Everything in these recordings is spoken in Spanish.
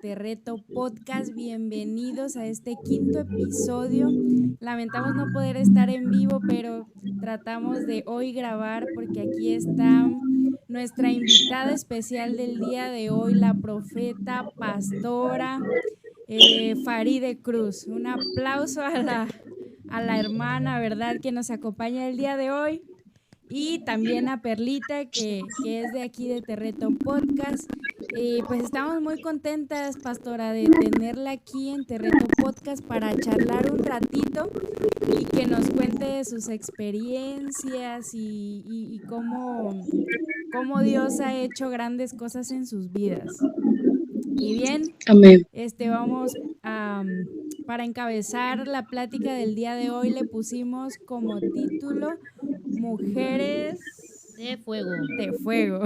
Te Reto Podcast. Bienvenidos a este quinto episodio. Lamentamos no poder estar en vivo, pero tratamos de hoy grabar porque aquí está nuestra invitada especial del día de hoy, la profeta, pastora Faride Cruz. Un aplauso a la hermana, ¿verdad?, que nos acompaña el día de hoy. Y también a Perlita, que es de aquí de Te Reto Podcast. Pues estamos muy contentas, pastora, de tenerla aquí en Te Reto Podcast para charlar un ratito y que nos cuente sus experiencias y cómo Dios ha hecho grandes cosas en sus vidas. Y bien, Amén. vamos a, para encabezar la plática del día de hoy, le pusimos como título Mujeres de fuego. De fuego.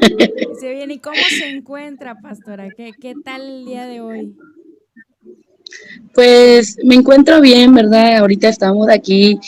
Dice bien, ¿y cómo se encuentra, pastora? ¿Qué tal el día de hoy? Pues me encuentro bien, ¿verdad? Ahorita estamos aquí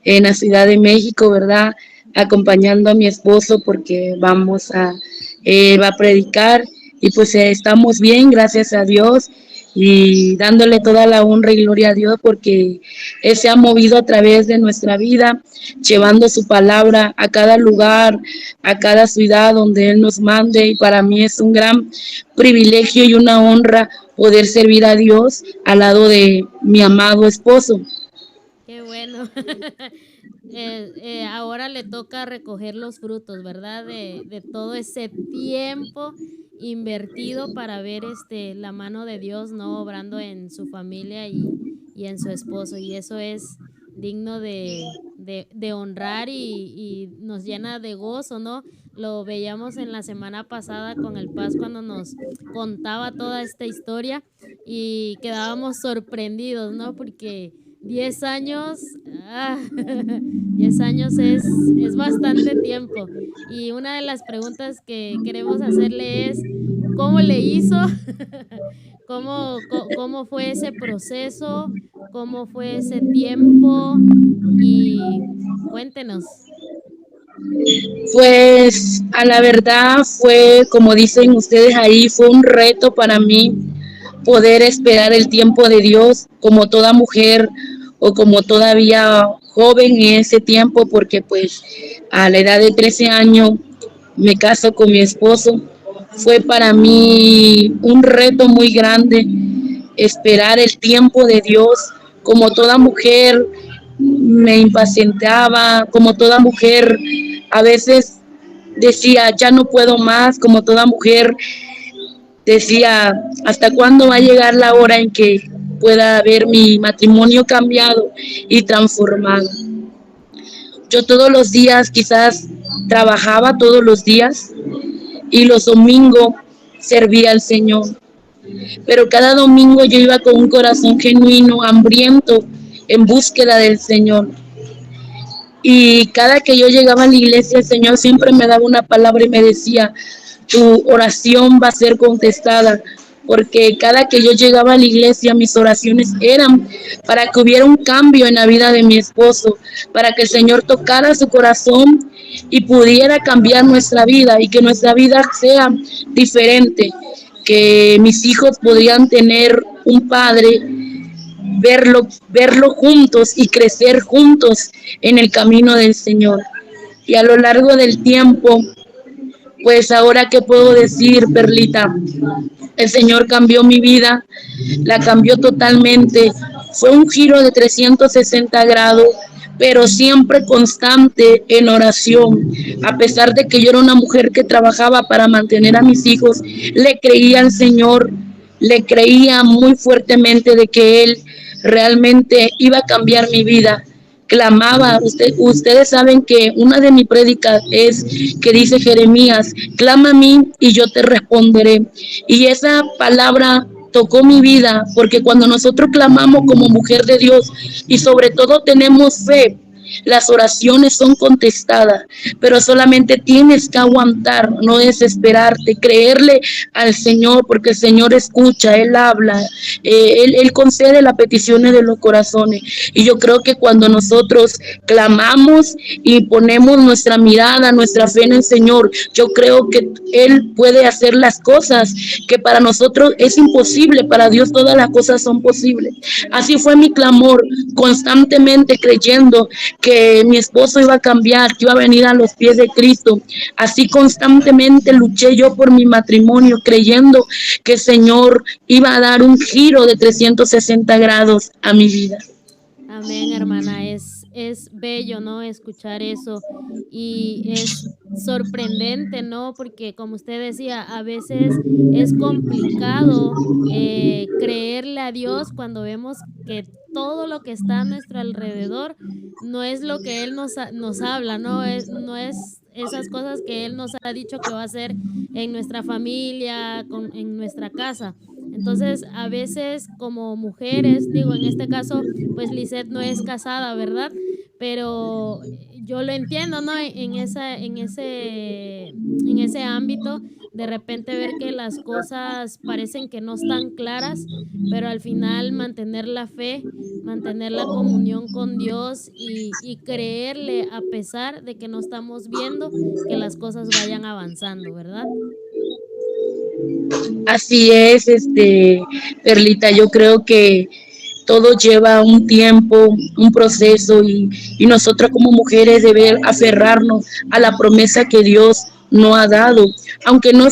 en la Ciudad de México, ¿verdad? Acompañando a mi esposo porque va a predicar y pues estamos bien, gracias a Dios y dándole toda la honra y gloria a Dios porque Él se ha movido a través de nuestra vida, llevando su palabra a cada lugar, a cada ciudad donde Él nos mande y para mí es un gran privilegio y una honra poder servir a Dios al lado de mi amado esposo. Qué bueno. Ahora le toca recoger los frutos, ¿verdad? De todo ese tiempo invertido para ver la mano de Dios, ¿no?, obrando en su familia y en su esposo. Y eso es digno de honrar y nos llena de gozo, ¿no? Lo veíamos en la semana pasada con el Paz cuando nos contaba toda esta historia y quedábamos sorprendidos, ¿no? Porque 10 años, 10 años es bastante tiempo. Y una de las preguntas que queremos hacerle es, ¿cómo le hizo? ¿Cómo fue ese proceso? ¿Cómo fue ese tiempo? Y cuéntenos. Pues a la verdad fue, como dicen ustedes ahí, fue un reto para mí poder esperar el tiempo de Dios como toda mujer o como todavía joven en ese tiempo, porque pues a la edad de 13 años me caso con mi esposo. Fue para mí un reto muy grande esperar el tiempo de Dios. Como toda mujer me impacientaba, como toda mujer a veces decía, ya no puedo más, como toda mujer decía, ¿hasta cuándo va a llegar la hora en que pueda ver mi matrimonio cambiado y transformado? Yo todos los días quizás trabajaba todos los días y los domingos servía al Señor. Pero cada domingo yo iba con un corazón genuino, hambriento, en búsqueda del Señor. Y cada que yo llegaba a la iglesia, el Señor siempre me daba una palabra y me decía, tu oración va a ser contestada, porque cada que yo llegaba a la iglesia, mis oraciones eran para que hubiera un cambio en la vida de mi esposo, para que el Señor tocara su corazón y pudiera cambiar nuestra vida y que nuestra vida sea diferente, que mis hijos podrían tener un padre, verlo juntos y crecer juntos en el camino del Señor. Y a lo largo del tiempo, pues ahora qué puedo decir, Perlita, el Señor cambió mi vida, la cambió totalmente, fue un giro de 360 grados, pero siempre constante en oración. A pesar de que yo era una mujer que trabajaba para mantener a mis hijos, le creía al Señor, le creía muy fuertemente de que Él realmente iba a cambiar mi vida. Clamaba, ustedes saben que una de mis prédicas es que dice Jeremías, clama a mí y yo te responderé. Y esa palabra tocó mi vida, porque cuando nosotros clamamos como mujer de Dios y sobre todo tenemos fe, las oraciones son contestadas, pero solamente tienes que aguantar, no desesperarte, creerle al Señor, porque el Señor escucha, Él habla, Él concede las peticiones de los corazones. Y yo creo que cuando nosotros clamamos y ponemos nuestra mirada, nuestra fe en el Señor, yo creo que Él puede hacer las cosas que para nosotros es imposible, para Dios todas las cosas son posibles. Así fue mi clamor, constantemente creyendo que mi esposo iba a cambiar, que iba a venir a los pies de Cristo. Así constantemente luché yo por mi matrimonio, creyendo que el Señor iba a dar un giro de 360 grados a mi vida. Amén, hermana, es bello, ¿no? Escuchar eso y es sorprendente, ¿no? Porque como usted decía, a veces es complicado creerle a Dios cuando vemos que todo lo que está a nuestro alrededor no es lo que Él nos habla, no es esas cosas que Él nos ha dicho que va a hacer en nuestra familia, en nuestra casa. Entonces, a veces como mujeres, digo, en este caso, pues Lisette no es casada, ¿verdad? Pero yo lo entiendo, ¿no? En ese ámbito, de repente ver que las cosas parecen que no están claras, pero al final mantener la fe, mantener la comunión con Dios y creerle a pesar de que no estamos viendo que las cosas vayan avanzando, ¿verdad? Así es, Perlita, yo creo que todo lleva un tiempo, un proceso y nosotras como mujeres debemos aferrarnos a la promesa que Dios nos ha dado, aunque no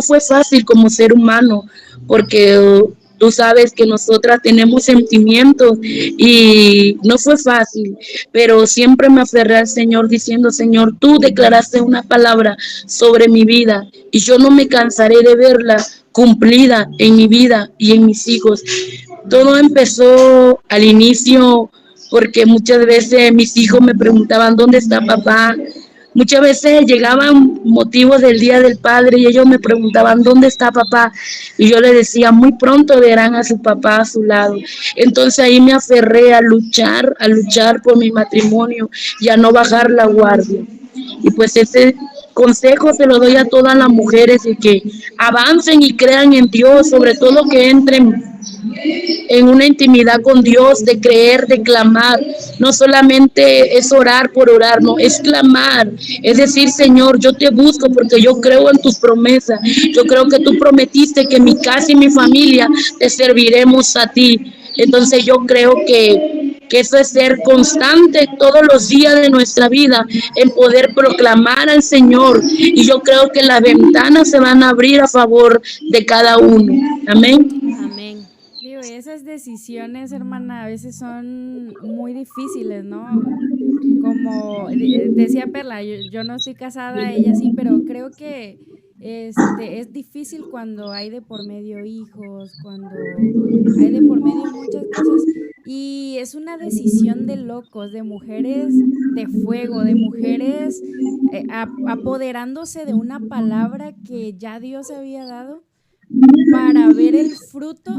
fue fácil como ser humano, porque tú sabes que nosotras tenemos sentimientos y no fue fácil, pero siempre me aferré al Señor diciendo, Señor, tú declaraste una palabra sobre mi vida y yo no me cansaré de verla cumplida en mi vida y en mis hijos. Todo empezó al inicio porque muchas veces mis hijos me preguntaban, ¿dónde está papá? Muchas veces llegaban motivos del Día del Padre y ellos me preguntaban, ¿dónde está papá? Y yo les decía, muy pronto verán a su papá a su lado. Entonces ahí me aferré a luchar por mi matrimonio y a no bajar la guardia. Y pues ese consejo se lo doy a todas las mujeres de que avancen y crean en Dios, sobre todo que entren en una intimidad con Dios, de creer, de clamar. No solamente es orar por orar, no, es clamar. Es decir, Señor, yo te busco porque yo creo en tus promesas. Yo creo que tú prometiste que mi casa y mi familia te serviremos a ti. Entonces yo creo que eso es ser constante todos los días de nuestra vida en poder proclamar al Señor. Y yo creo que las ventanas se van a abrir a favor de cada uno. Amén. Amén. Digo, y esas decisiones, hermana, a veces son muy difíciles, ¿no? Como decía Perla, yo no estoy casada, ella sí, pero creo que es difícil cuando hay de por medio hijos, cuando hay de por medio muchas cosas. Y es una decisión de locos, de mujeres de fuego, de mujeres apoderándose de una palabra que ya Dios había dado para ver el fruto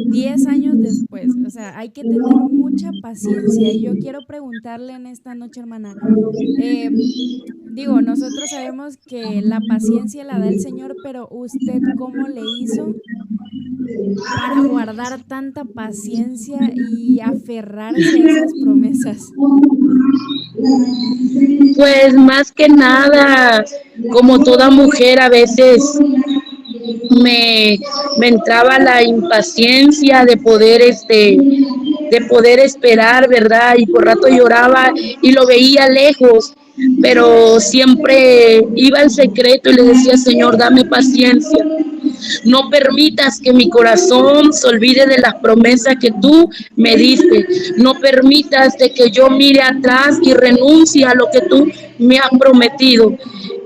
10 años después. O sea, hay que tener mucha paciencia. Y yo quiero preguntarle en esta noche, hermana, digo, nosotros sabemos que la paciencia la da el Señor, pero usted, ¿cómo le hizo para guardar tanta paciencia y aferrarse a esas promesas? Pues más que nada, como toda mujer a veces me entraba la impaciencia de poder esperar, ¿verdad? Y por rato lloraba y lo veía lejos, pero siempre iba al secreto y le decía, Señor, dame paciencia. No permitas que mi corazón se olvide de las promesas que tú me diste. No permitas de que yo mire atrás y renuncie a lo que tú me has prometido.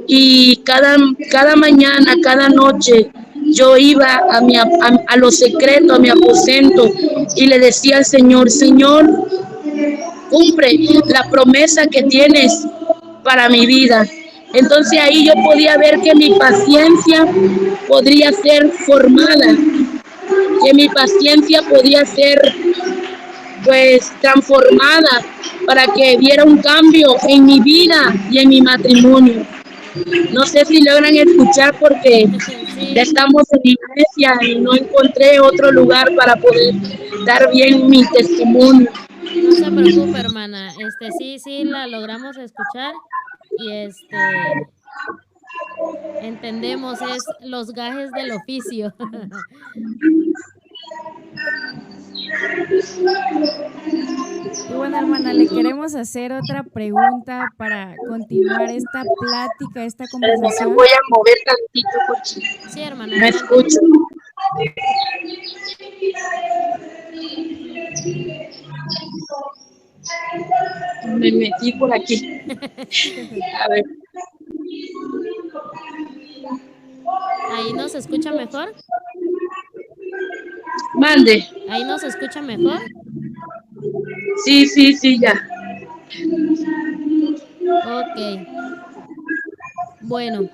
Y cada mañana, cada noche, yo iba a lo secreto, a mi aposento, y le decía al Señor, Señor, cumple la promesa que tienes para mi vida. Entonces ahí yo podía ver que mi paciencia podría ser formada, que mi paciencia podía ser pues transformada para que viera un cambio en mi vida y en mi matrimonio. No sé si logran escuchar porque ya Sí, estamos en iglesia y no encontré otro lugar para poder dar bien mi testimonio. no se preocupe, hermana. Sí, sí, la logramos escuchar y entendemos, es los gajes del oficio. Y bueno, hermana, le queremos hacer otra pregunta para continuar esta plática, esta Me conversación. voy a mover tantito porque Sí, hermana, no adelante. escucho. Me metí por aquí. A ver, ¿Ahí nos escucha mejor? mande. ¿Ahí nos escucha mejor? Sí, sí, sí, ya. Ok. Bueno,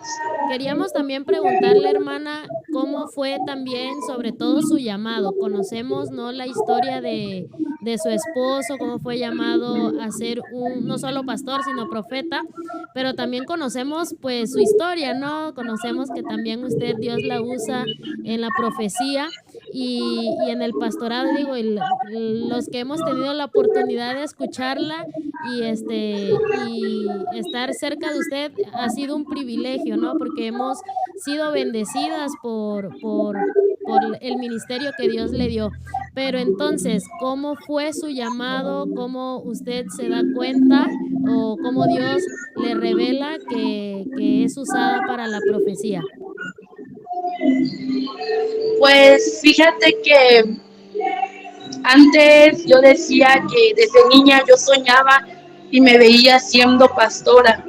queríamos también preguntarle, hermana, cómo fue también, sobre todo, su llamado. Conocemos, ¿no?, la historia de su esposo, cómo fue llamado a ser no solo pastor, sino profeta, pero también conocemos, pues, su historia, ¿no? Conocemos que también usted, Dios la usa en la profecía y en el pastorado, digo, los que hemos tenido la oportunidad de escucharla y estar cerca de usted ha sido un privilegio, ¿no? Porque hemos sido bendecidas por el ministerio que Dios le dio. Pero entonces, ¿cómo fue su llamado? ¿Cómo usted se da cuenta o cómo Dios le revela que es usada para la profecía? Pues fíjate que antes yo decía que desde niña yo soñaba y me veía siendo pastora,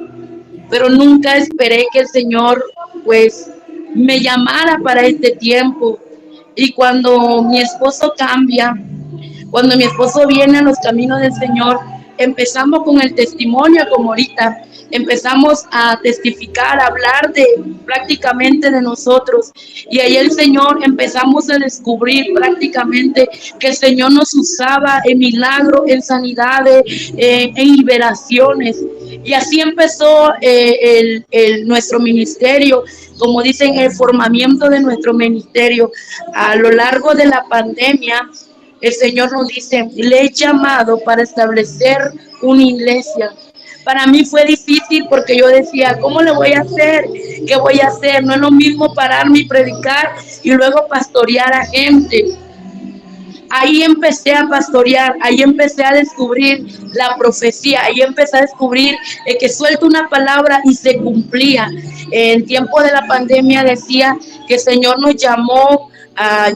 pero nunca esperé que el Señor pues me llamara para este tiempo. Y cuando mi esposo cambia, cuando mi esposo viene a los caminos del Señor, empezamos con el testimonio como ahorita. Empezamos a testificar, a hablar de prácticamente de nosotros. Y ahí el Señor empezamos a descubrir prácticamente que el Señor nos usaba en milagros, en sanidades, en liberaciones. Y así empezó nuestro ministerio, como dicen, el formamiento de nuestro ministerio. A lo largo de la pandemia, el Señor nos dice, le he llamado para establecer una iglesia. Para mí fue difícil porque yo decía, ¿cómo le voy a hacer? ¿Qué voy a hacer? No es lo mismo pararme y predicar y luego pastorear a gente. Ahí empecé a pastorear, ahí empecé a descubrir la profecía, ahí empecé a descubrir que suelto una palabra y se cumplía. En tiempo de la pandemia decía que el Señor nos llamó,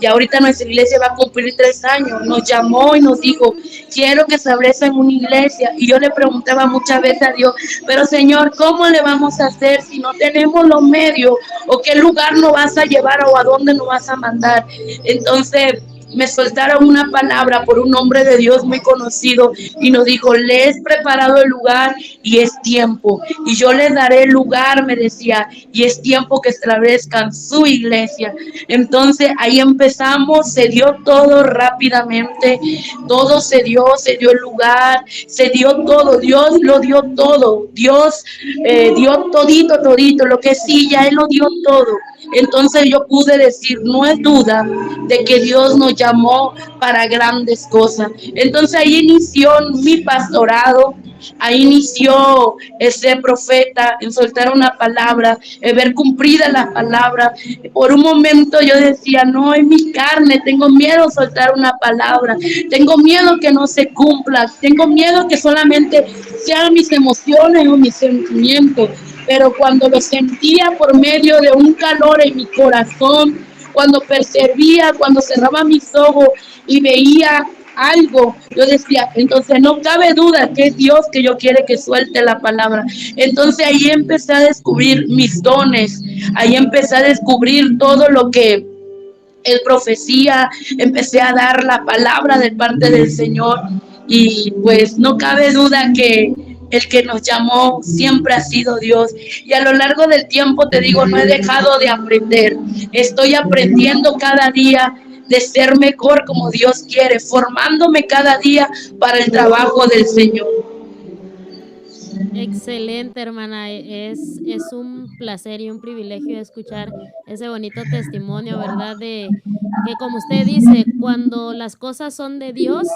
ya ahorita nuestra iglesia va a cumplir 3 años, nos llamó y nos dijo, quiero que se establezca en una iglesia. Y yo le preguntaba muchas veces a Dios, pero Señor, ¿cómo le vamos a hacer si no tenemos los medios? ¿O qué lugar nos vas a llevar o a dónde nos vas a mandar? Entonces me soltaron una palabra por un hombre de Dios muy conocido y nos dijo, le he preparado el lugar y es tiempo. Y yo les daré el lugar, me decía, y es tiempo que establezcan su iglesia. Entonces ahí empezamos, se dio todo rápidamente, todo se dio el lugar, se dio todo, Dios lo dio todo, Dios dio todito, lo que sí, ya Él lo dio todo. Entonces yo pude decir, no es duda de que Dios nos llamó para grandes cosas. Entonces ahí inició mi pastorado, ahí inició ese profeta en soltar una palabra, en ver cumplida la palabra. Por un momento yo decía, no, es mi carne, tengo miedo de soltar una palabra, tengo miedo que no se cumpla, tengo miedo que solamente sean mis emociones o mis sentimientos. Pero cuando lo sentía por medio de un calor en mi corazón, cuando percibía, cuando cerraba mis ojos y veía algo, yo decía, entonces no cabe duda que es Dios que yo quiere que suelte la palabra. Entonces ahí empecé a descubrir mis dones, ahí empecé a descubrir todo lo que es profecía, empecé a dar la palabra de parte del Señor y pues no cabe duda que el que nos llamó siempre ha sido Dios. Y a lo largo del tiempo, te digo, no he dejado de aprender. Estoy aprendiendo cada día de ser mejor como Dios quiere, formándome cada día para el trabajo del Señor. Excelente, hermana. Es un placer y un privilegio escuchar ese bonito testimonio, ¿verdad? De que como usted dice, cuando las cosas son de Dios,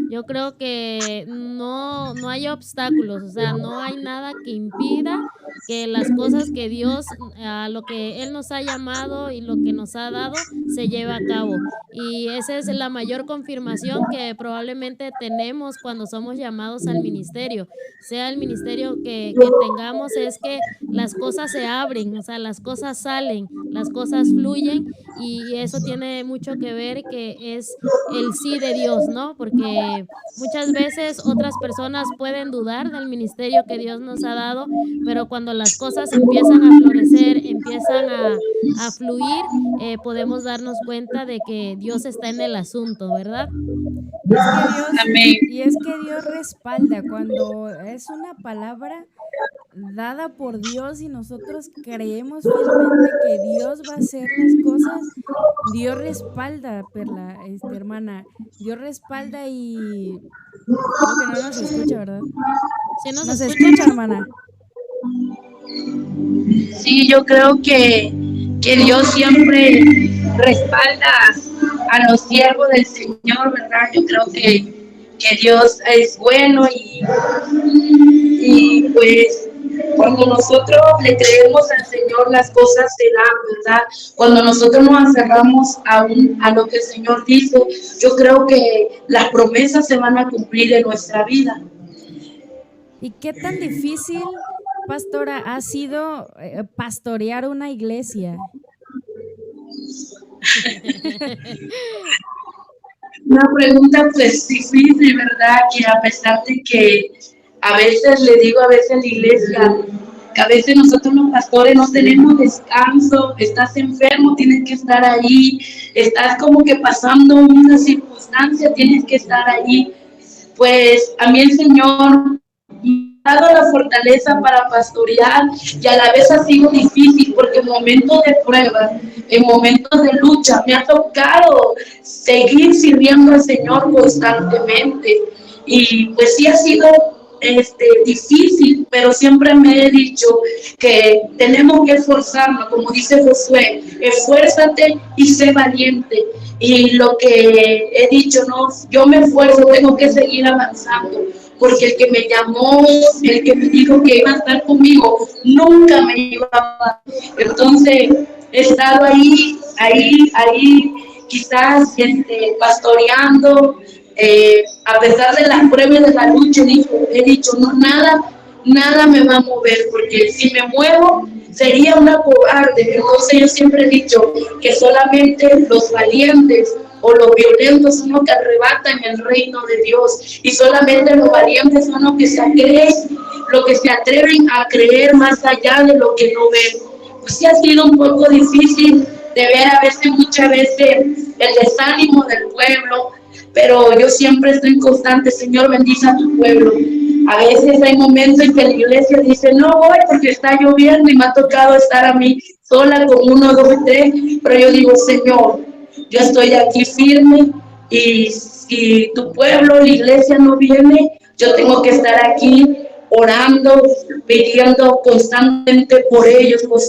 yo creo que no hay obstáculos, o sea, no hay nada que impida que las cosas que Dios, a lo que Él nos ha llamado y lo que nos ha dado, se lleve a cabo. Y esa es la mayor confirmación que probablemente tenemos cuando somos llamados al ministerio, sea el ministerio que tengamos, es que las cosas se abren, o sea, las cosas salen, las cosas fluyen, y eso tiene mucho que ver que es el sí de Dios, ¿no? Porque muchas veces otras personas pueden dudar del ministerio que Dios nos ha dado, pero cuando las cosas empiezan a florecer, empiezan a fluir, podemos darnos cuenta de que Dios está en el asunto, ¿verdad? Amén. Y es que Dios respalda cuando es una palabra dada por Dios y nosotros creemos fielmente que Dios va a hacer las cosas. Dios respalda, Perla, hermana. Dios respalda y creo que no nos escucha, ¿verdad? ¿Sí nos ¿Nos escucha, escucha, hermana? hermana? Sí, yo creo que Dios siempre respalda a los siervos del Señor, ¿verdad? Yo creo que Dios es bueno y pues cuando nosotros le creemos al Señor, las cosas se dan, ¿verdad? Cuando nosotros nos acerramos a lo que el Señor dice, yo creo que las promesas se van a cumplir en nuestra vida. ¿Y qué tan difícil, pastora, ha sido pastorear una iglesia? Una pregunta pues difícil, ¿verdad? Que a pesar de que a veces le digo a veces en la iglesia, que a veces nosotros los pastores no tenemos descanso, estás enfermo, tienes que estar ahí, estás como que pasando una circunstancia, tienes que estar allí. Pues a mí el Señor me ha dado la fortaleza para pastorear y a la vez ha sido difícil porque en momentos de prueba, en momentos de lucha, me ha tocado seguir sirviendo al Señor constantemente. Y pues sí ha sido difícil, pero siempre me he dicho que tenemos que esforzarnos, como dice Josué, esfuérzate y sé valiente. Y lo que he dicho, no, yo me esfuerzo, tengo que seguir avanzando, porque el que me llamó, el que me dijo que iba a estar conmigo, nunca me iba a... Entonces, he estado ahí, quizás pastoreando, a pesar de las pruebas de la lucha, he dicho, no, nada me va a mover, porque si me muevo, sería una cobarde. Entonces yo siempre he dicho que solamente los valientes o los violentos son los que arrebatan el reino de Dios, y solamente los valientes son los que se atreven a creer más allá de lo que no ven. Pues sí ha sido un poco difícil de ver muchas veces el desánimo del pueblo, pero yo siempre estoy constante. Señor, bendice a tu pueblo. A veces hay momentos en que la iglesia dice, no voy porque está lloviendo y me ha tocado estar a mí sola con 1, 2, 3, pero yo digo, Señor, yo estoy aquí firme, y si tu pueblo, la iglesia no viene, yo tengo que estar aquí orando, pidiendo constantemente por ellos, por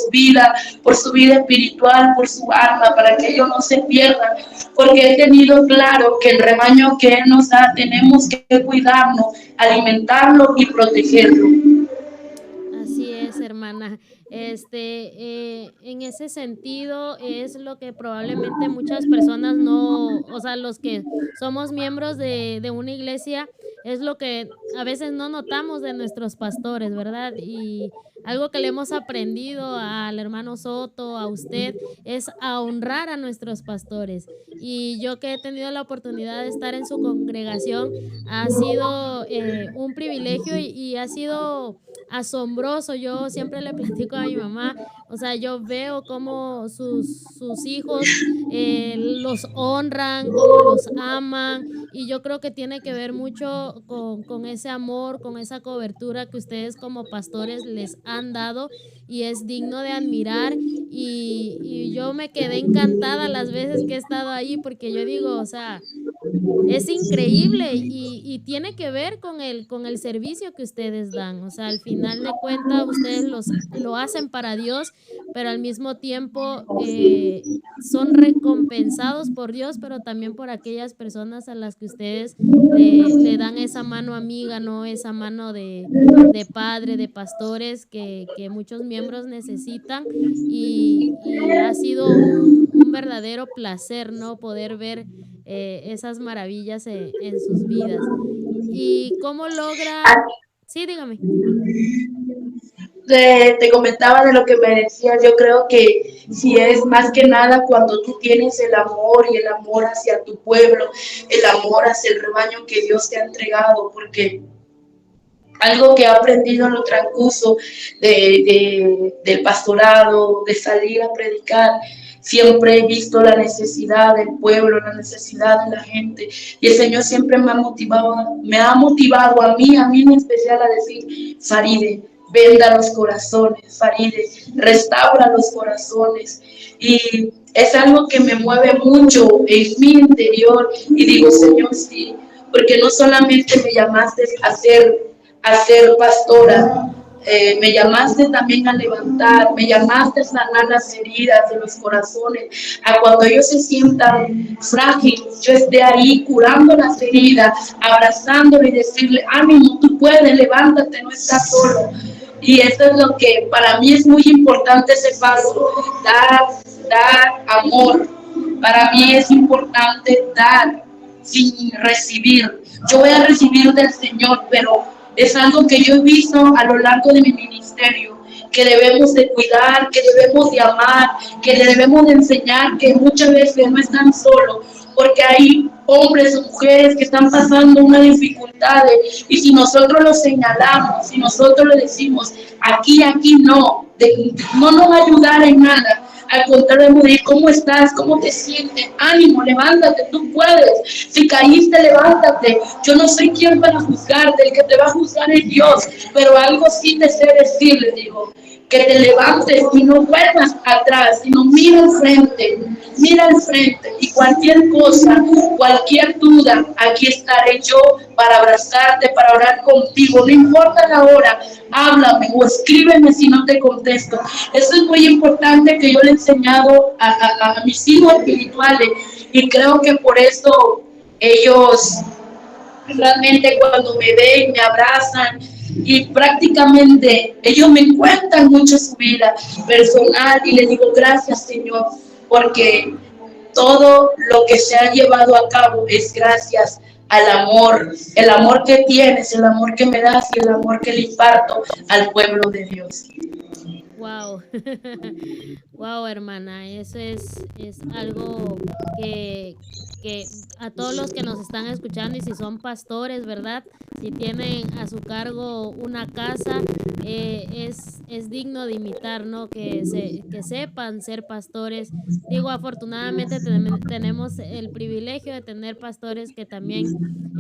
su vida espiritual, por su alma, para que ellos no se pierdan, porque he tenido claro que el rebaño que Él nos da, tenemos que cuidarnos, alimentarlo y protegerlo. Así es, hermana. En ese sentido es lo que probablemente muchas personas no, o sea, los que somos miembros de una iglesia, es lo que a veces no notamos de nuestros pastores, ¿verdad? Y algo que le hemos aprendido al hermano Soto, a usted, es a honrar a nuestros pastores. Y yo que he tenido la oportunidad de estar en su congregación, ha sido un privilegio y ha sido asombroso. Yo siempre le platico a mi mamá, o sea, yo veo cómo sus hijos los honran, cómo los aman, y yo creo que tiene que ver mucho con ese amor, con esa cobertura que ustedes como pastores les han dado, y es digno de admirar. Y yo me quedé encantada las veces que he estado ahí, porque yo digo, o sea, es increíble y tiene que ver con el servicio que ustedes dan. O sea, al final de cuentas, ustedes lo hacen para Dios, pero al mismo tiempo son recompensados por Dios, pero también por aquellas personas a las que ustedes le dan esa mano amiga, ¿no? Esa mano de padre, de pastores que muchos miembros necesitan. Y ha sido un verdadero placer, ¿no? Poder ver esas maravillas en sus vidas. ¿Y cómo logra? Sí, dígame. Te comentaba de lo que me decías, yo creo que si es más que nada cuando tú tienes el amor y el amor hacia tu pueblo, el amor hacia el rebaño que Dios te ha entregado, porque algo que he aprendido en el transcurso del pastorado, de salir a predicar, siempre he visto la necesidad del pueblo, la necesidad de la gente, y el Señor siempre me ha motivado a mí en especial a decir, Faride, venda los corazones, Faride, restaura los corazones, y es algo que me mueve mucho en mi interior, y digo, Señor, sí, porque no solamente me llamaste a ser pastora, me llamaste también a levantar, me llamaste a sanar las heridas de los corazones, a cuando ellos se sientan frágiles, yo esté ahí curando las heridas, abrazándolo y decirle, ánimo, tú puedes, levántate, no estás solo. Y eso es lo que para mí es muy importante, ese paso, dar amor. Para mí es importante dar sin recibir. Yo voy a recibir del Señor, pero es algo que yo he visto a lo largo de mi ministerio, que debemos de cuidar, que debemos de amar, que le debemos de enseñar que muchas veces no están solos, porque hay hombres o mujeres que están pasando una dificultad, y si nosotros lo señalamos, si nosotros le decimos aquí no, no nos va a ayudar en nada. Al contrario, decir, ¿cómo estás? ¿Cómo te sientes? Ánimo, levántate, tú puedes. Si caíste, levántate. Yo no soy quien para juzgarte, el que te va a juzgar es Dios. Pero algo sí te sé decir, le digo, que te levantes y no vuelvas atrás, sino mira al frente. Y cualquier cosa, cualquier duda, aquí estaré yo para abrazarte, para orar contigo. No importa la hora, háblame o escríbeme si no te contesto. Eso es muy importante que yo le he enseñado a mis hijos espirituales, y creo que por eso ellos realmente cuando me ven, me abrazan, y prácticamente ellos me cuentan mucho su vida personal, y les digo gracias, Señor, porque todo lo que se ha llevado a cabo es gracias al amor, el amor que tienes, el amor que me das y el amor que le imparto al pueblo de Dios. Wow, wow, hermana, eso es algo que a todos los que nos están escuchando, y si son pastores, ¿verdad? Si tienen a su cargo una casa, es digno de imitar, ¿no? Que sepan ser pastores. Digo, afortunadamente tenemos el privilegio de tener pastores que también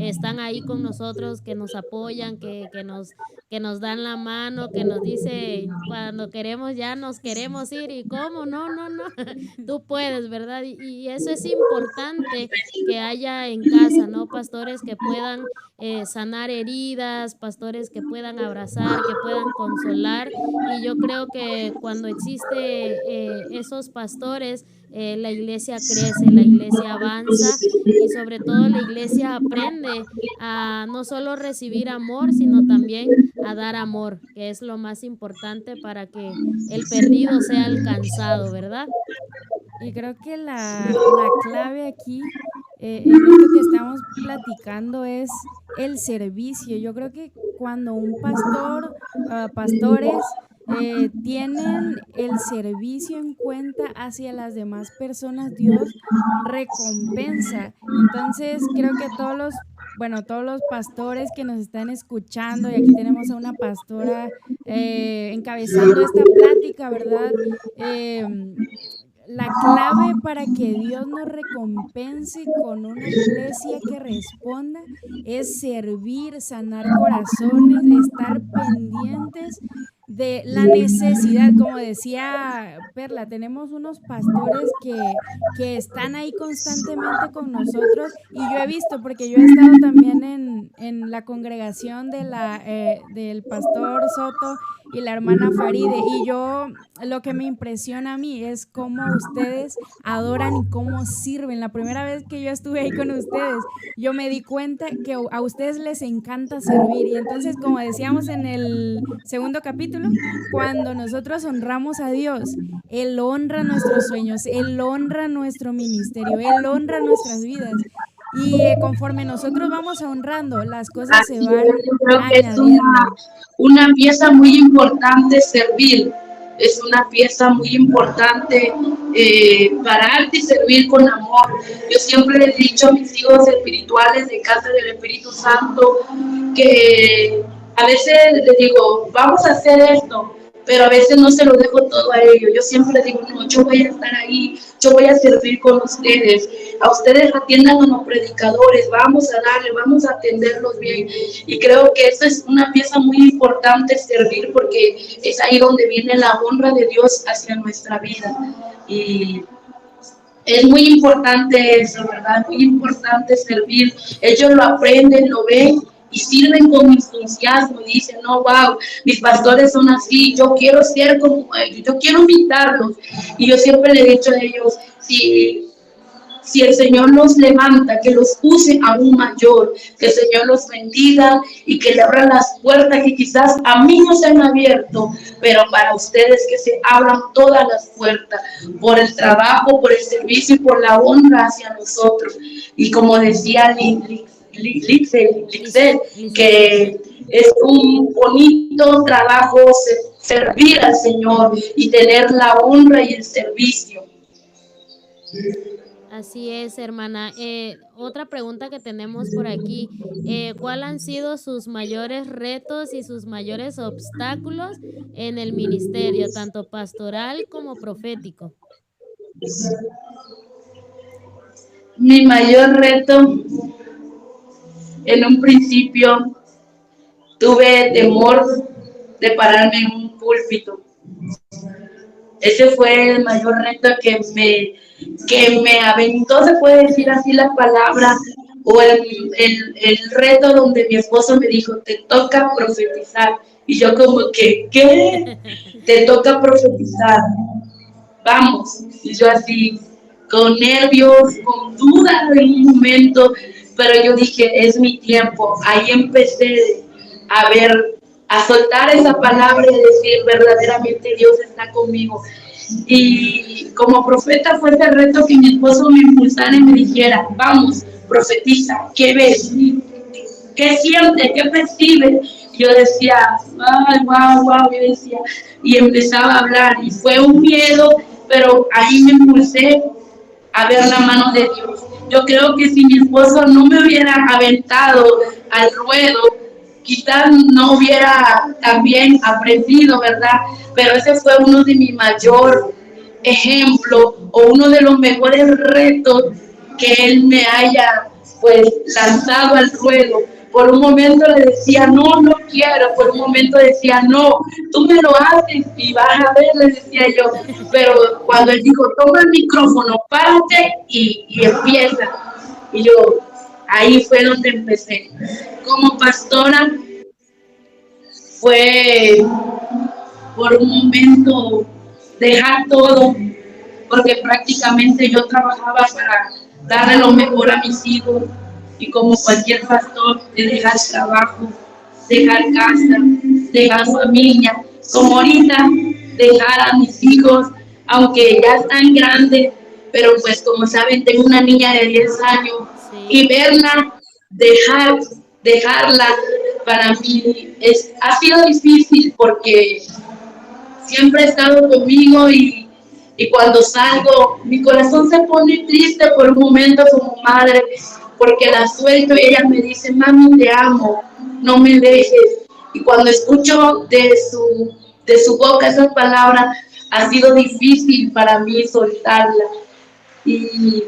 están ahí con nosotros, que nos apoyan, que nos dan la mano, que nos dice cuando queremos ya nos queremos ir, y cómo, no, no, no, tú puedes, ¿verdad? Y eso es importante que haya en casa, ¿no? Pastores que puedan sanar heridas, pastores que puedan abrazar, que puedan consolar, y yo creo que cuando existe esos pastores, la iglesia crece, la iglesia avanza, y sobre todo la iglesia aprende a no solo recibir amor, sino también a dar amor, que es lo más importante para que el perdido sea alcanzado, ¿verdad? Y creo que la clave aquí en esto que estamos platicando es el servicio. Yo creo que cuando un pastor, pastores, tienen el servicio en cuenta hacia las demás personas, Dios recompensa. Entonces, creo que todos los bueno, todos los pastores que nos están escuchando, y aquí tenemos a una pastora encabezando esta plática, ¿verdad? La clave para que Dios nos recompense con una iglesia que responda es servir, sanar corazones, estar pendientes de la necesidad. Como decía Perla, tenemos unos pastores que están ahí constantemente con nosotros, y yo he visto, porque yo he estado también en la congregación del pastor Soto y la hermana Faride, y yo, lo que me impresiona a mí es cómo ustedes adoran y cómo sirven. La primera vez que yo estuve ahí con ustedes, yo me di cuenta que a ustedes les encanta servir, y entonces, como decíamos en el segundo capítulo, cuando nosotros honramos a Dios, Él honra nuestros sueños, Él honra nuestro ministerio, Él honra nuestras vidas. Y conforme nosotros vamos honrando, las cosas se Así es, van yo creo que es añadiendo. una pieza muy importante servir, es una pieza muy importante pararte y servir con amor. Yo siempre les he dicho a mis hijos espirituales de Casa del Espíritu Santo que a veces les digo, vamos a hacer esto, pero a veces no se lo dejo todo a ellos. Yo siempre digo, no, yo voy a estar ahí, yo voy a servir con ustedes. A ustedes atiendan a los predicadores, vamos a darle, vamos a atenderlos bien. Y creo que eso es una pieza muy importante, servir, porque es ahí donde viene la honra de Dios hacia nuestra vida. Y es muy importante eso, ¿verdad? Muy importante servir. Ellos lo aprenden, lo ven y sirven con entusiasmo y dicen, no, wow, mis pastores son así, yo quiero ser como ellos, yo quiero imitarlos. Y yo siempre le he dicho a ellos, si el Señor los levanta, que los use aún mayor, que el Señor los bendiga y que le abra las puertas que quizás a mí no se han abierto, pero para ustedes que se abran todas las puertas, por el trabajo, por el servicio y por la honra hacia nosotros. Y como decía Lixel, que es un bonito trabajo servir al Señor y tener la honra y el servicio. Así es, hermana. Otra pregunta que tenemos por aquí, ¿cuál han sido sus mayores retos y sus mayores obstáculos en el ministerio, tanto pastoral como profético? Mi mayor reto, en un principio, tuve temor de pararme en un púlpito. Ese fue el mayor reto que me aventó, se puede decir así la palabra, o el reto donde mi esposo me dijo, te toca profetizar. Y yo como que, ¿qué? Te toca profetizar. Vamos. Y yo así, con nervios, con dudas en un momento, pero yo dije, es mi tiempo. Ahí empecé a ver, a soltar esa palabra y decir, verdaderamente Dios está conmigo. Y como profeta fue ese reto que mi esposo me impulsara y me dijera, vamos, profetiza, ¿qué ves? ¿Qué sientes? ¿Qué percibes? Yo decía, ay, wow, yo decía, y empezaba a hablar, y fue un miedo, pero ahí me impulsé a ver la mano de Dios. Yo creo que si mi esposo no me hubiera aventado al ruedo, quizás no hubiera también aprendido, ¿verdad? Pero ese fue uno de mis mayor ejemplos o uno de los mejores retos que él me haya pues lanzado al ruedo. Por un momento le decía, no, no quiero. Por un momento decía, no, tú me lo haces y vas a ver, le decía yo. Pero cuando él dijo, toma el micrófono, párate y empieza. Y yo, ahí fue donde empecé. Como pastora, fue por un momento dejar todo, porque prácticamente yo trabajaba para darle lo mejor a mis hijos, y como cualquier pastor, de dejar trabajo, dejar casa, dejar familia, como ahorita, dejar a mis hijos, aunque ya están grandes, pero pues como saben, tengo una niña de 10 años, sí. Y verla, dejarla, para mí ha sido difícil, porque siempre ha estado conmigo y cuando salgo, mi corazón se pone triste por un momento como madre, porque la suelto y ella me dice, mami, te amo, no me dejes. Y cuando escucho de su boca esas palabras, ha sido difícil para mí soltarla y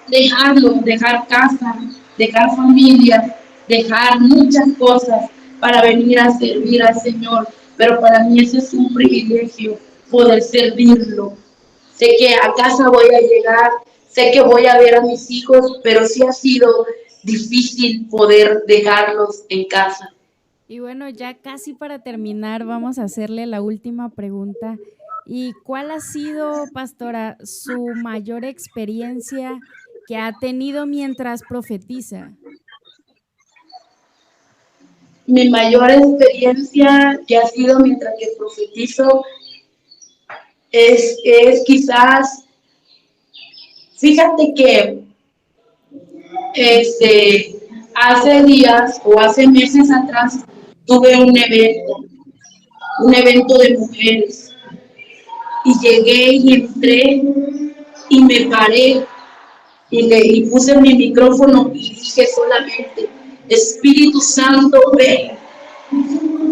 dejarlo, dejar casa, dejar familia, dejar muchas cosas para venir a servir al Señor. Pero para mí eso es un privilegio, poder servirlo. Sé que a casa voy a llegar, sé que voy a ver a mis hijos, pero sí ha sido difícil poder dejarlos en casa. Y bueno, ya casi para terminar, vamos a hacerle la última pregunta. ¿Y cuál ha sido, pastora, su mayor experiencia que ha tenido mientras profetiza? Mi mayor experiencia que ha sido mientras que profetizo es quizás, fíjate que hace días o hace meses atrás tuve un evento de mujeres, y llegué y entré y me paré y puse mi micrófono y dije solamente, Espíritu Santo, ven.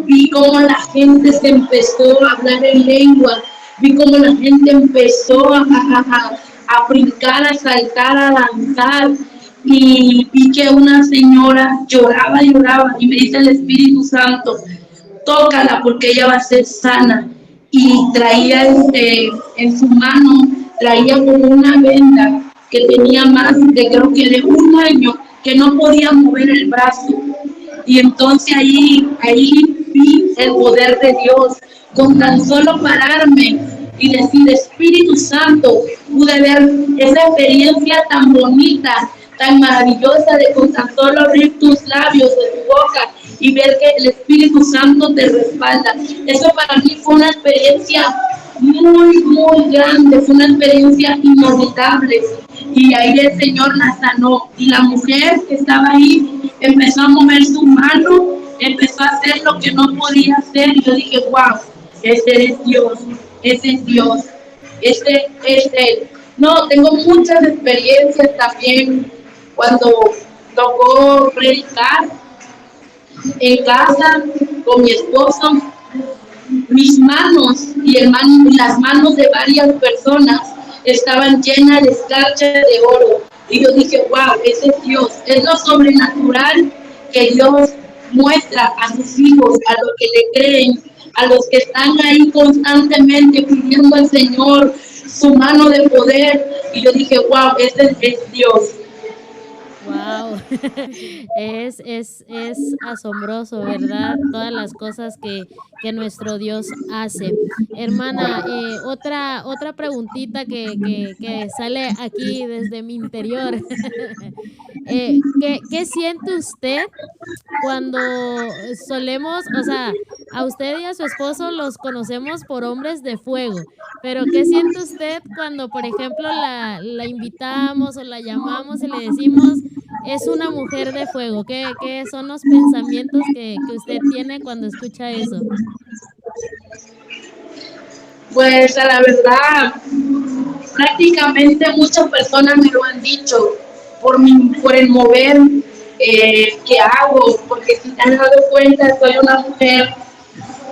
Vi cómo la gente se empezó a hablar en lengua, vi cómo la gente empezó a brincar, a saltar, a danzar, y vi que una señora lloraba y me dice el Espíritu Santo, tócala porque ella va a ser sana. Y traía en su mano, traía como una venda que tenía más de, creo que de un año, que no podía mover el brazo. Y entonces ahí vi el poder de Dios, con tan solo pararme y decir, Espíritu Santo, pude ver esa experiencia tan bonita, tan maravillosa, de con tan solo abrir tus labios de tu boca y ver que el Espíritu Santo te respalda. Eso para mí fue una experiencia muy, muy grande, fue una experiencia inolvidable. Y ahí el Señor la sanó. Y la mujer que estaba ahí empezó a mover su mano, empezó a hacer lo que no podía hacer. Y yo dije, wow, ese es Dios, ese es Dios, este es Él. No, tengo muchas experiencias también cuando tocó predicar en casa con mi esposo. Mis manos y las manos de varias personas estaban llenas de escarcha de oro. Y yo dije, wow, ese es Dios. Es lo sobrenatural que Dios muestra a sus hijos, a los que le creen, a los que están ahí constantemente pidiendo al Señor su mano de poder. Y yo dije, wow, ese es Dios. Wow, es asombroso, ¿verdad? Todas las cosas que nuestro Dios hace. Hermana, otra preguntita que sale aquí desde mi interior. ¿Qué siente usted cuando solemos, o sea, a usted y a su esposo los conocemos por hombres de fuego, pero qué siente usted cuando, por ejemplo, la invitamos o la llamamos y le decimos, es una mujer de fuego? ¿Qué son los pensamientos que usted tiene cuando escucha eso? Pues a la verdad, prácticamente muchas personas me lo han dicho por el mover que hago, porque si te has dado cuenta, soy una mujer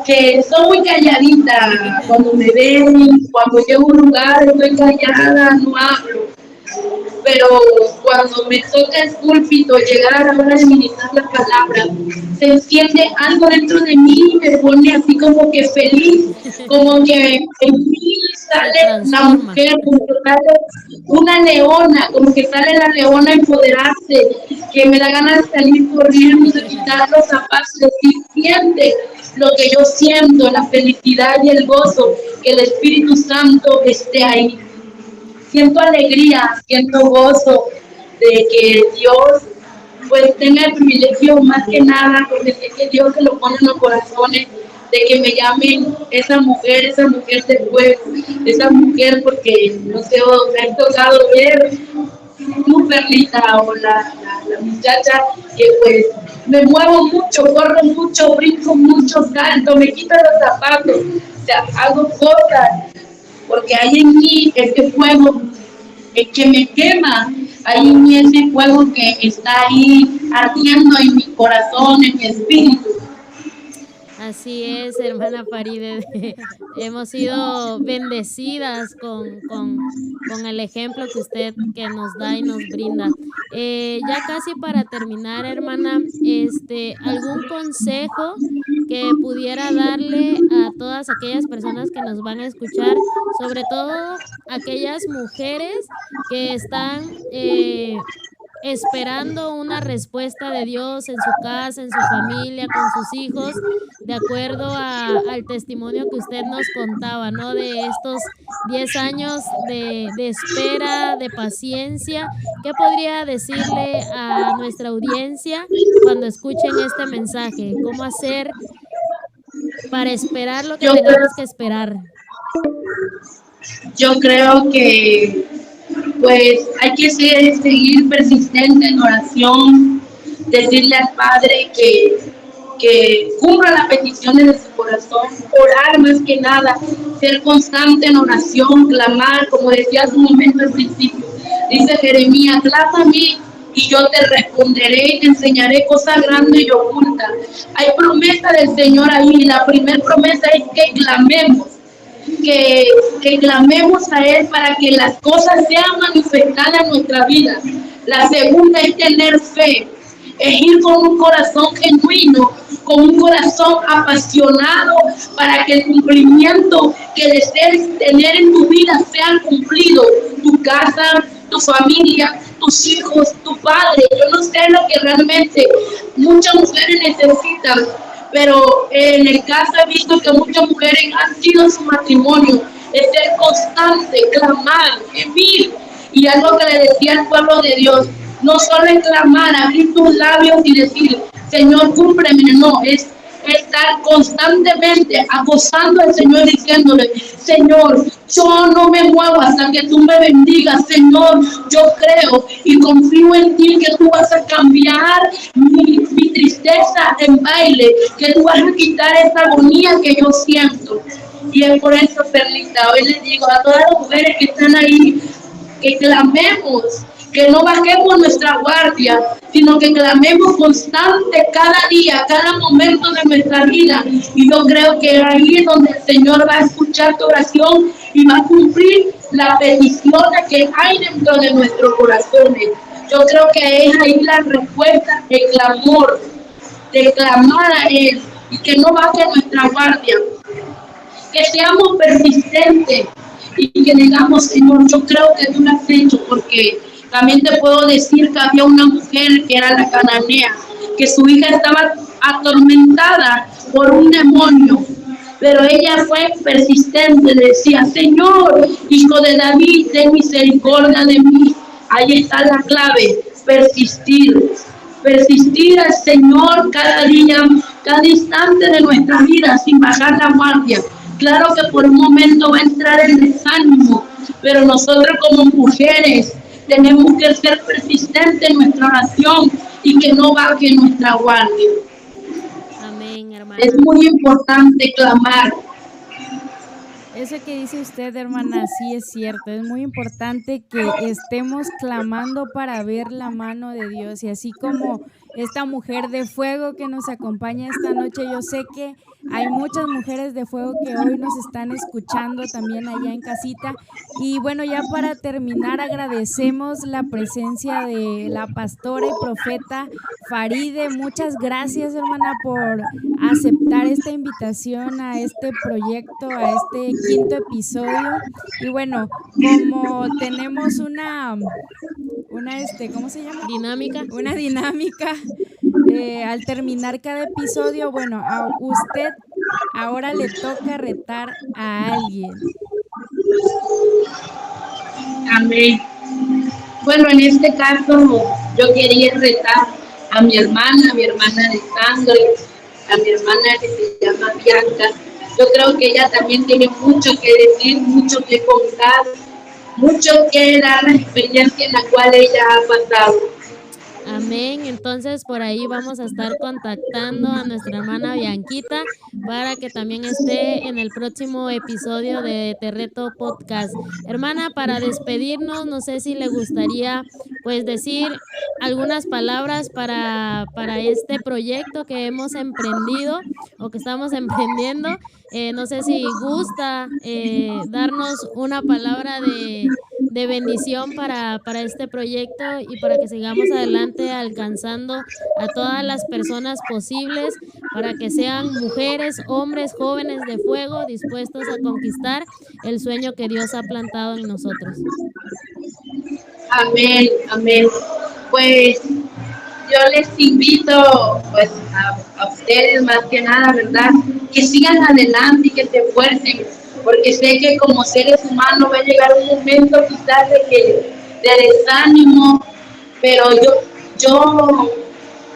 que soy muy calladita. Cuando me ven, cuando llego a un lugar, estoy callada, no hablo. Pero cuando me toca el púlpito, llegar a la hora de ministrar la palabra, se enciende algo dentro de mí y me pone así como que feliz, como que en mí sale la mujer, como que sale una leona, como que sale la leona a empoderarse, que me da ganas de salir corriendo, de quitar los zapatos, de decir, siente lo que yo siento, la felicidad y el gozo, que el Espíritu Santo esté ahí. Siento alegría, siento gozo de que Dios pues tenga el privilegio, más que nada, porque sé que Dios se lo pone en los corazones, de que me llamen esa mujer de fuego, esa mujer, porque no sé, me ha tocado ver tu Perlita o la muchacha que pues me muevo mucho, corro mucho, brinco mucho, salto, me quito los zapatos, o sea, hago cosas porque hay en mí este fuego que me quema, ahí en ese fuego que está ahí ardiendo en mi corazón, en mi espíritu. Así es, hermana Faride. Hemos sido bendecidas con el ejemplo que usted que nos da y nos brinda. Ya casi para terminar, hermana, ¿algún consejo que pudiera darle a todas aquellas personas que nos van a escuchar, sobre todo aquellas mujeres que están esperando una respuesta de Dios en su casa, en su familia, con sus hijos, de acuerdo al testimonio que usted nos contaba, ¿no? De estos 10 años de espera, de paciencia? ¿Qué podría decirle a nuestra audiencia cuando escuchen este mensaje? ¿Cómo hacer para esperar lo que Yo creo, tengamos que esperar? yo creo que pues hay que seguir persistente en oración, decirle al Padre que cumpla las peticiones de su corazón, orar más que nada, ser constante en oración, clamar, como decía hace un momento al principio. Dice Jeremías, clama a mí y yo te responderé y te enseñaré cosas grandes y ocultas. Hay promesa del Señor ahí, y la primera promesa es que clamemos. Que clamemos a Él para que las cosas sean manifestadas en nuestra vida. La segunda es tener fe, es ir con un corazón genuino, con un corazón apasionado para que el cumplimiento que desees tener en tu vida sea cumplido. Tu casa, tu familia, tus hijos, tu padre. Yo no sé lo que realmente muchas mujeres necesitan, pero en el caso he visto que muchas mujeres han sido su matrimonio, es ser constante, clamar, gemir, y algo que le decía al pueblo de Dios, no solo es clamar, abrir tus labios y decir, Señor, cúmpleme, no, es estar constantemente acosando al Señor diciéndole, Señor, yo no me muevo hasta que tú me bendigas, Señor, yo creo y confío en ti que tú vas a cambiar mi tristeza en baile, que tú vas a quitar esa agonía que yo siento. Y es por eso, Perlita, hoy les digo a todas las mujeres que están ahí, que clamemos, que no bajemos nuestra guardia, sino que clamemos constante cada día, cada momento de nuestra vida. Y yo creo que ahí es donde el Señor va a escuchar tu oración y va a cumplir la petición que hay dentro de nuestros corazones. Yo creo que es ahí la respuesta, el clamor, de clamar a Él y que no baje nuestra guardia. Que seamos persistentes y que digamos, Señor, yo creo que tú lo has hecho, porque también te puedo decir que había una mujer que era la cananea, que su hija estaba atormentada por un demonio, pero ella fue persistente, decía, Señor, hijo de David, ten misericordia de mí. Ahí está la clave, persistir. Persistir al Señor cada día, cada instante de nuestra vida, sin bajar la guardia. Claro que por un momento va a entrar el desánimo, pero nosotros como mujeres tenemos que ser persistentes en nuestra oración y que no baje nuestra guardia. Amén, hermana. Es muy importante clamar. Eso que dice usted, hermana, sí es cierto. Es muy importante que estemos clamando para ver la mano de Dios. Y así como esta mujer de fuego que nos acompaña esta noche, yo sé que hay muchas mujeres de fuego que hoy nos están escuchando también allá en casita. Y bueno, ya para terminar, agradecemos la presencia de la pastora y profeta Faride. Muchas gracias, hermana, por aceptar esta invitación a este proyecto, a este quinto episodio. Y bueno, como tenemos una ¿cómo se llama? Dinámica. Una dinámica. Al terminar cada episodio, bueno, a usted ahora le toca retar a alguien. Amén. Bueno, en este caso yo quería retar a mi hermana de sangre, a mi hermana que se llama Bianca. Yo creo que ella también tiene mucho que decir, mucho que contar, mucho que dar la experiencia en la cual ella ha pasado. Amén. Entonces por ahí vamos a estar contactando a nuestra hermana Bianquita para que también esté en el próximo episodio de Te Reto Podcast. Hermana, para despedirnos, no sé si le gustaría pues decir algunas palabras para este proyecto que hemos emprendido o que estamos emprendiendo. No sé si gusta darnos una palabra de bendición para este proyecto y para que sigamos adelante alcanzando a todas las personas posibles, para que sean mujeres, hombres, jóvenes de fuego dispuestos a conquistar el sueño que Dios ha plantado en nosotros. Amén, amén. Pues yo les invito pues a ustedes más que nada, ¿verdad? Que sigan adelante y que se esfuercen, porque sé que como seres humanos va a llegar un momento quizás de desánimo, pero yo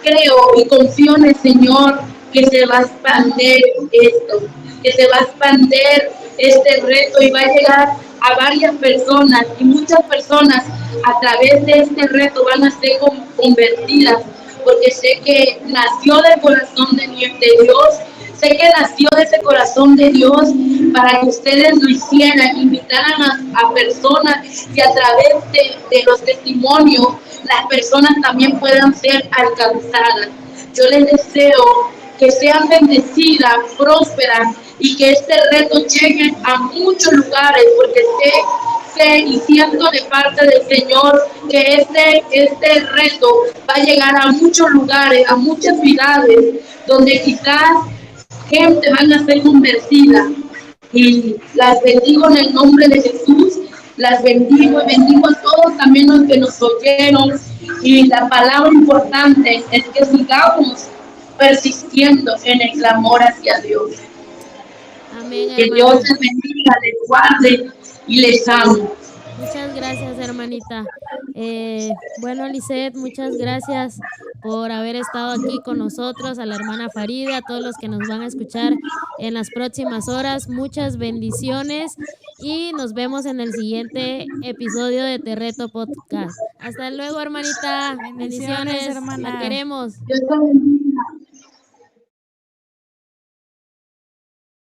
creo y confío en el Señor que se va a expandir esto, que se va a expandir este reto y va a llegar a varias personas y muchas personas a través de este reto van a ser convertidas, porque sé que nació del corazón de Dios, sé que nació de ese corazón de Dios para que ustedes lo hicieran, invitaran a personas y a través de los testimonios las personas también puedan ser alcanzadas. Yo les deseo que sean bendecidas, prósperas y que este reto llegue a muchos lugares, porque sé y siento de parte del Señor que este reto va a llegar a muchos lugares, a muchas ciudades, donde quizás gente van a ser convertida. Y las bendigo en el nombre de Jesús, las bendigo y bendigo a todos también los que nos oyeron. Y la palabra importante es que sigamos persistiendo en el clamor hacia Dios. Amén, Que hermana. Dios les bendiga, les guarde y les ame. Muchas gracias, hermanita. Bueno, Lisette, muchas gracias por haber estado aquí con nosotros, a la hermana Farida, a todos los que nos van a escuchar en las próximas horas. Muchas bendiciones y nos vemos en el siguiente episodio de Te Reto Podcast. Hasta luego, hermanita. Bendiciones, Bendiciones. hermana. La queremos. Dios te bendiga.